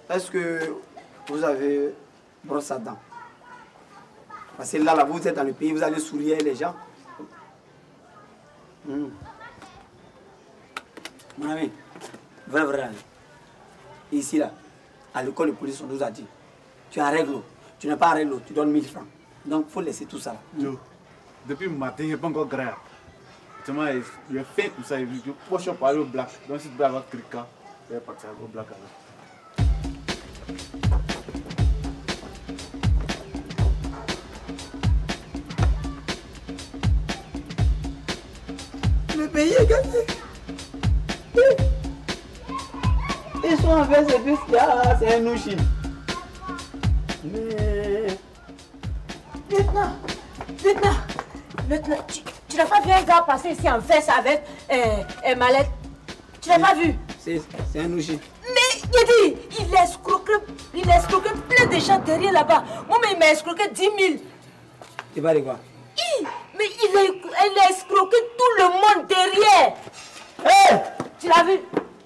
Est-ce que vous avez brosse à dents? Parce que là, vous êtes dans le pays, vous allez sourire les gens. Mon ami, vrai. Ici, là, à l'école de police, on nous a dit, tu es en règle, tu n'es pas en règle, tu donnes 1000 francs. Donc, il faut laisser tout ça. Yo, depuis le matin, il n'est pas encore grave. Il est fait tout ça, il dit, je peux aller au black. Donc, si tu dois avoir quelqu'un, je vais partir au black alors. Le pays est gagné. Ils sont envers ces bus là, c'est un ouchi. Mais... Lieutenant, tu n'as pas vu un gars passer ici en veste avec un mallette? Tu n'as pas vu? C'est un ouchi. Mais il dit, il a escroqué plein de gens derrière là-bas. Moi, mais il m'a escroqué 10 000. Tu parles de quoi? Mais il a escroqué tout le monde derrière. Hé! Tu l'as vu?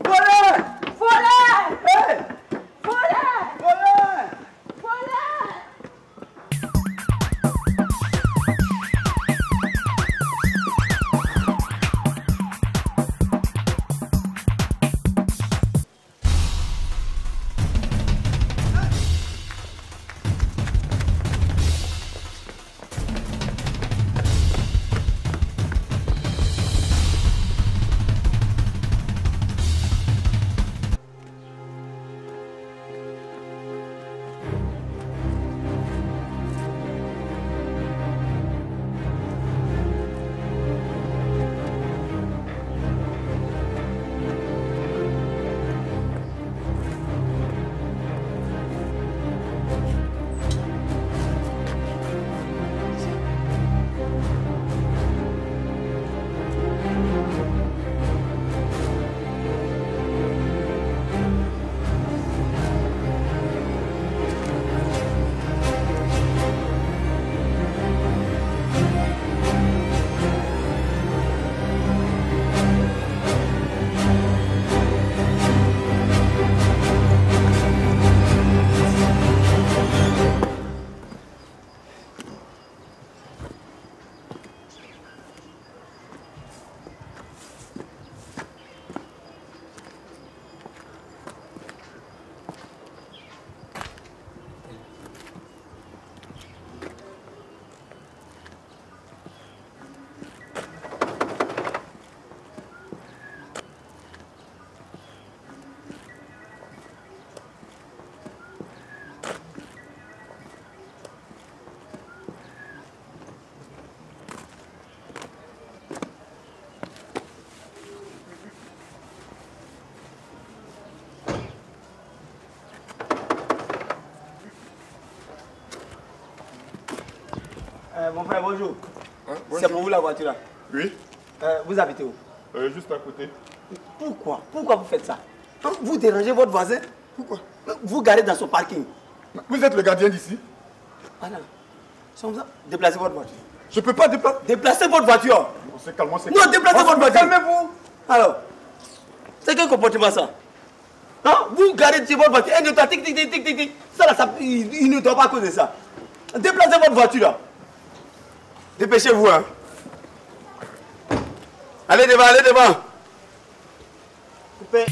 Voleur! Voleur! Hé! Voleur! Voleur! Voleur! Mon frère, bonjour. Hein, C'est pour vous la voiture là? Oui, Vous habitez où? juste à côté. Pourquoi vous faites ça? Vous dérangez votre voisin? Pourquoi? Vous garez dans son parking. Vous êtes le gardien d'ici? Ah non. Déplacez votre voiture. Je peux pas déplacer. Déplacez votre voiture. On se calme, Non, déplacez votre voiture. Calmez-vous. Alors, c'est quel comportement ça? Hein? Vous garez sur votre voiture, un autre, tic, tic, tic, tic, tic, tic. Ça là, il ne doit pas causer ça. Déplacez votre voiture là. Dépêchez-vous, hein. Allez devant, allez devant. Coupez.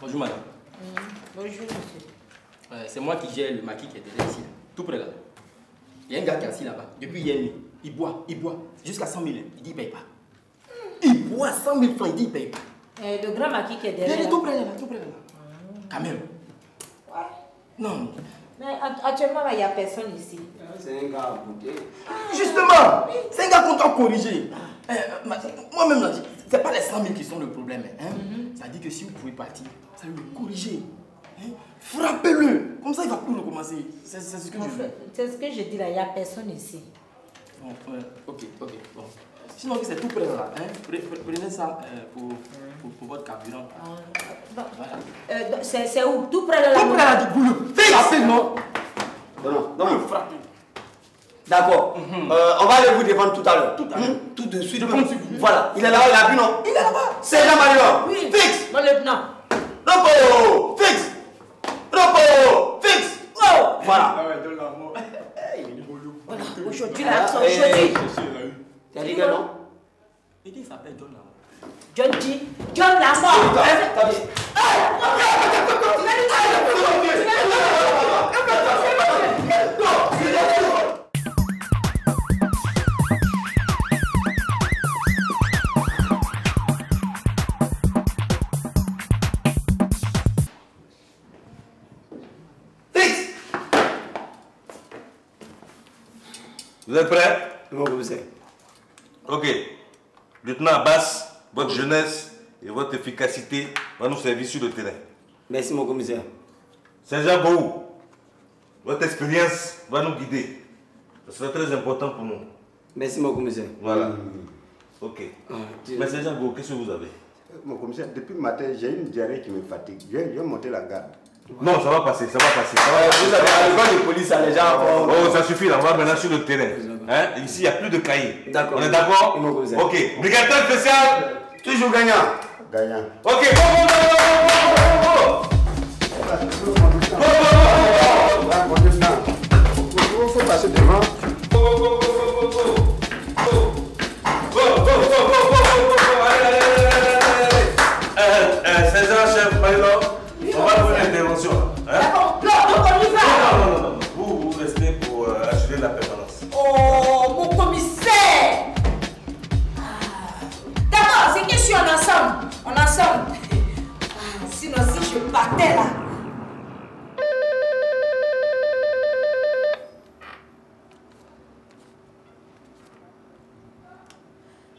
Bonjour madame. Bonjour monsieur. C'est moi qui gère le maquis qui est derrière ici. Tout près là. Il y a un gars qui est assis là-bas. Depuis hier nuit. Il boit. Jusqu'à 100 000. Il dit il paye pas. Il boit 100 000 francs. Il dit il paye pas. Le grand maquis qui est derrière. Il est tout près là. Quand même. Ouais. Non. Mais actuellement, il n'y a personne ici. C'est un gars à bouter. Justement, c'est un gars qu'on doit corriger. Moi-même, là, c'est pas les 100 000 qui sont le problème. Hein? Ça dit que si vous pouvez partir, ça veut le corriger. Hein? Frappez-le. Comme ça, il ne va plus recommencer. C'est ce que je veux. C'est ce que je dis là, il n'y a personne ici. Bon, ok. Bon. Sinon, c'est tout prêt là. Hein? Prenez ça pour votre carburant. Voilà. C'est où? Tout près de la Tout près là, du boulot. Fais non. Non. D'accord. On va aller vous défendre tout à l'heure. Tout de suite. Voilà. Il est là-bas, il a vu, non? Il est là-bas. C'est Jean-Marie. Oui. Fixe. Mon lieutenant. Repos. Fixe. Repos. Fixe. Oh. Voilà. Ah ouais, donne la mort. Voilà. Aujourd'hui, là, aujourd'hui. Tu as dit que non? Il dit qu'il s'appelle John Lamont. John dit, John la mort. Vous êtes prêts? Non, vous savez. Ok. Lieutenant Abbas, votre jeunesse et votre efficacité vont nous servir sur le terrain. Merci, mon commissaire. Sergent Bou, votre expérience va nous guider. Ce sera très important pour nous. Merci, mon commissaire. Voilà. Ok. Mais Sergent Bou, qu'est-ce que vous avez? Mon commissaire, depuis le matin, j'ai une diarrhée qui me fatigue. Je vais monter la garde. Non, ça va passer, ça va passer. Vous avez à l'école de police, les gens. Oh, ça suffit, là, on va maintenant sur le terrain. Hein? Ici, il n'y a plus de cahiers. D'accord. On est d'accord? Ok. Brigadier spécial. Toujours gagnant. Gagnant. Ok, Il faut passer devant. Chef Maïlo, on va faire une intervention. D'accord, non, on y va. Non. Vous restez pour assurer la permanence. Oh, mon commissaire. D'accord, c'est question ensemble. On ensemble. Sinon, si je partais là.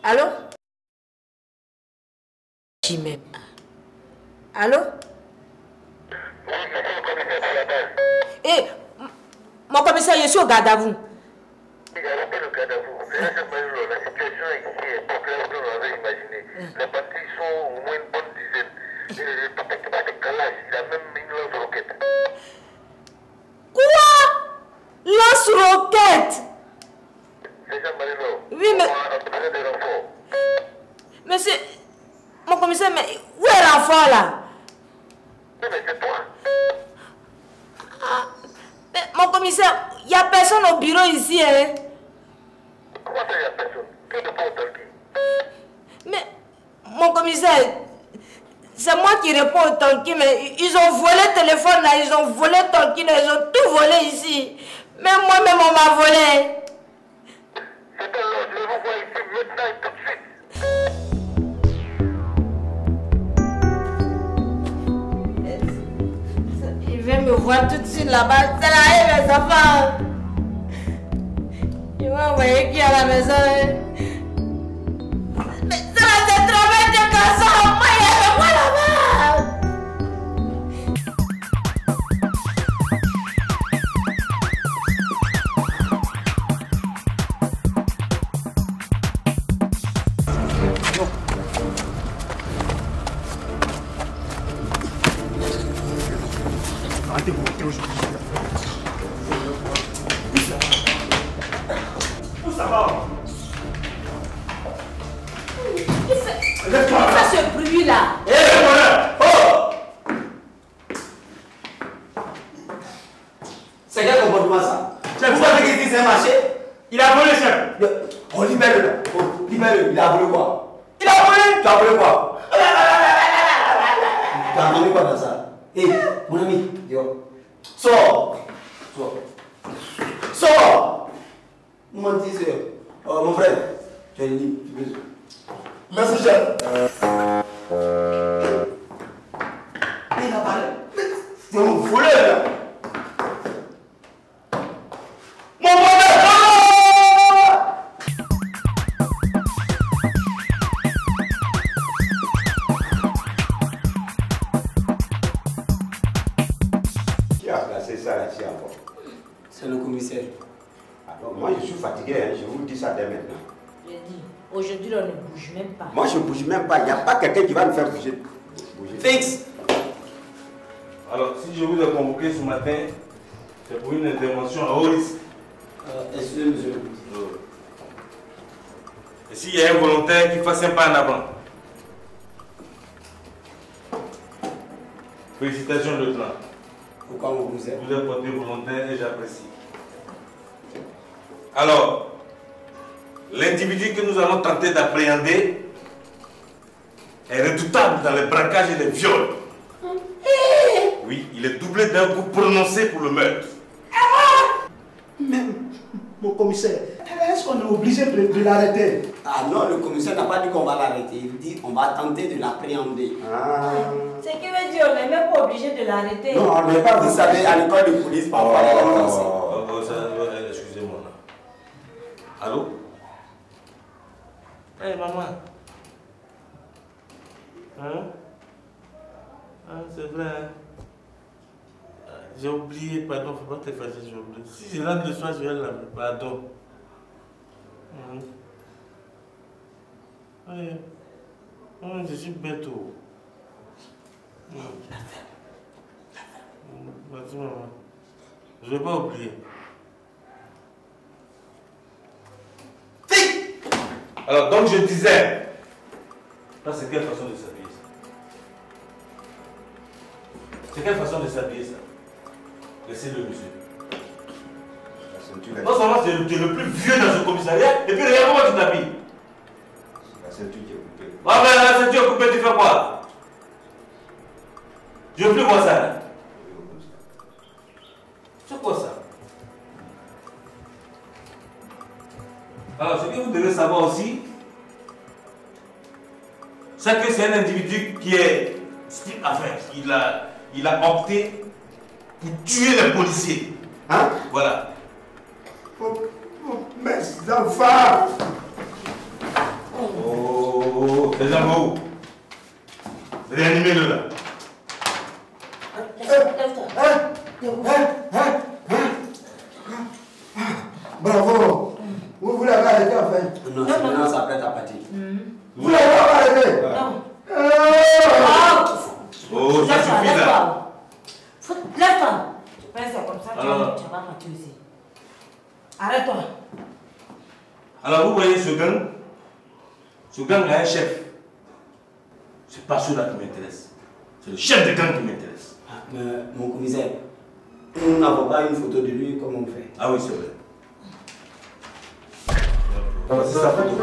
Allô? J'y m'aime. Allô? Eh, mon commissaire, je suis au garde à vous. Le garde à vous. La situation ici est pas claire que vous avez imaginé. Les bandits sont au moins une bonne dizaine. Le papa qui va de calage, il a même une lance-roquette. Quoi? Lance-roquette? C'est Jean-Marie. Oui, mais... On a besoin de renforts. Mais c'est... Mon commissaire, mais où est l'enfant là? Oui, mais c'est toi. Ah, mais mon commissaire, il n'y a personne au bureau ici, hein? Comment ça, il n'y a personne? Qui ne peut autant qui? Mais, mon commissaire, c'est moi qui réponds au tanki, mais ils ont volé le téléphone là, ils ont volé le tanki, ils ont tout volé ici. Même moi-même, on m'a volé. C'est un l'ordre, je vais vous voir ici maintenant et tout de suite. Il vient me voir tout de suite là-bas. C'est là, mes enfants. Ils vont envoyer qui à la maison? Mais ça, c'est le travail de garçon. Moi, il y a moi là-bas. Qu'est-ce ce bruit-là? C'est quel comportement ça? Vous savez qu'il c'est un marché? Il a volé, chef. On libère-le là. Oh, libère-le. Il a volé quoi? Il a volé? Tu as volé quoi? Tu as entendu quoi dans ça? Hé, mon ami, sors. Sors. Mon petit soeur. Mon frère, tu es libre. Merci, chef. Il a parlé. C'est un voleur là. Mon frère! Qui a placé ça ici encore? C'est le commissaire. Alors, moi, je suis fatigué, hein, je vous dis ça dès maintenant. J'ai dit, Aujourd'hui, on ne bouge même pas. Moi, je ne bouge même pas. Il n'y a pas quelqu'un qui va me faire bouger. Fixe. Alors, si je vous ai convoqué ce matin, c'est pour une intervention à haut risque. Excusez, monsieur. Et s'il y a un volontaire qui fasse un pas en avant. Félicitations, lieutenant. Pourquoi vous êtes? Vous êtes porté volontaire et j'apprécie. Alors, l'individu que nous allons tenter d'appréhender est redoutable dans les braquages et les viols. Oui, il est doublé d'un coup prononcé pour le meurtre. Mais, mon commissaire, est-ce qu'on est obligé de l'arrêter? Ah non, le commissaire n'a pas dit qu'on va l'arrêter. Il dit qu'on va tenter de l'appréhender. Ce qui veut dire qu'on n'est même pas obligé de l'arrêter. Non, on n'est pas, vous savez, à l'école de police, parfois, il y a des conseils. Excusez-moi. Allô? Hey, maman. Hein? Ah, c'est vrai, hein? J'ai oublié, pardon, faut pas te fâcher, j'ai oublié. Si je rentre le soir, je vais l'amener, pardon. Oui. Je suis bête. Merci, maman. Je ne vais pas oublier. Alors, donc je disais, ça c'est quelle façon de s'habiller ça? C'est quelle façon de s'habiller ça? Laissez-le, monsieur. Non seulement tu es le plus vieux dans ce commissariat, et puis regarde comment tu t'habilles. La ceinture qui est coupée. Ah ben la ceinture est coupée, tu fais quoi? Je ne veux plus voir ça. Là. C'est quoi ça? Alors, ce que vous devez savoir aussi, c'est que c'est un individu qui est il a opté pour tuer les policiers. Hein? Voilà. Mes enfants! Oh, les enfants où? Réanimez-le là. Bravo! Vous l'avez arrêté enfin? Non, c'est maintenant ça prête à partir. Vous l'avez arrêté? Non. Oh, ça suffit là. Lève-toi. Tu penses que comme ça, tu vas partir aussi. Arrête-toi. Alors vous voyez ce gang a un chef. C'est pas cela qui m'intéresse. C'est le chef de gang qui m'intéresse. Mais mon commissaire, nous n'avons pas une photo de lui comme on fait. Ah oui, c'est vrai. C'est sa photo.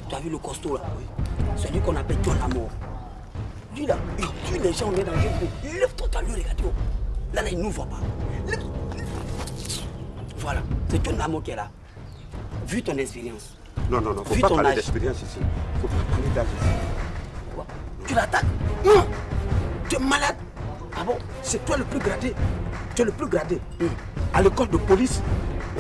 Tu as vu le costaud là? Oui. Celui qu'on appelle John la mort. Lui là, il tue les gens, on est dans le jeu. Lève-toi, tu as lui regardé. Là, il ne nous voit pas. Voilà, c'est John la mort qui est là. Vu ton expérience. Non, faut pas parler d'expérience ici. Faut pas parler d'âge ici. Quoi? Tu l'attaques? Non! Tu es malade! Ah bon? C'est toi le plus gradé. Tu es le plus gradé. À l'école de police,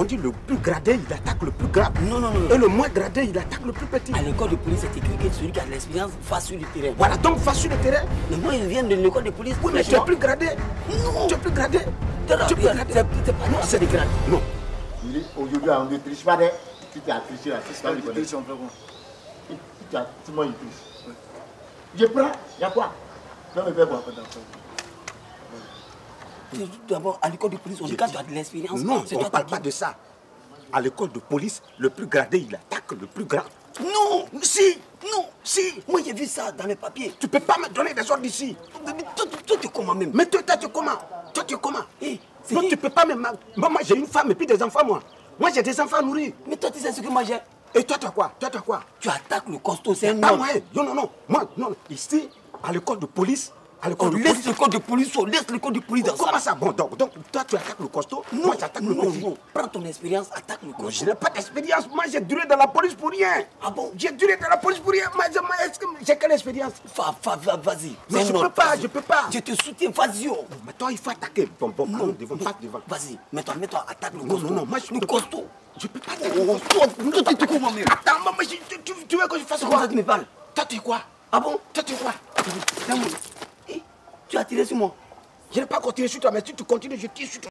on dit le plus gradé, il attaque le plus grave. Non. Et le moins gradé, il attaque le plus petit. À l'école de police, c'est écrit que celui qui a de l'expérience va sur le terrain. Voilà, donc va sur le terrain. Mais moi, je viens de l'école de police. Oui, mais tu es plus gradé. Non. Tu es plus gradé. Tu es plus gradé. Non, c'est des grades. Non. Aujourd'hui, on ne triche pas. Tu t'as triché là. C'est ça, tu triches, on fait quoi? Dis-moi, il triche. Je prends, il y a quoi? Je vais me faire quoi? D'abord, à l'école de police, on dit quand tu as de l'expérience. Non, on ne parle pas de ça. À l'école de police, le plus gradé, il attaque le plus grand. Non, si. Moi, j'ai vu ça dans les papiers. Tu ne peux pas me donner des ordres ici. Toi, tu es comment même? Mais toi, tu es comment? Toi, tu es comment? Non, tu ne peux pas me... Moi, j'ai une femme et puis des enfants, moi. Moi, j'ai des enfants à nourrir. Mais toi, tu sais ce que moi j'ai. Et toi, tu as quoi? Tu attaques le costaud, c'est un homme. homme. Non. Moi, non. Ici, à l'école de police, Laisse le corps de police, on laisse le corps de police dans ça. Comment ça? Bon, donc toi tu attaques le costaud, moi j'attaque le costaud. Non, prends ton expérience, attaque le costaud. Je n'ai pas d'expérience, moi j'ai duré dans la police pour rien. Ah bon? J'ai duré dans la police pour rien, moi est-ce que j'ai quelle expérience? Vas-y. Mais je peux pas. Je te soutiens, vas-y. Mais toi il faut attaquer. Bon, allons devant, passe devant. Vas-y, mets-toi, attaque le costaud. Non, moi je le costaud. Je peux pas. Tu Attends, maman, tu veux que je fasse quoi? Tu me parles. Toi tu es quoi? Ah bon? Toi tu es quoi? Tu as tiré sur moi. Je n'ai pas continué sur toi, mais si tu continues, je tire sur toi.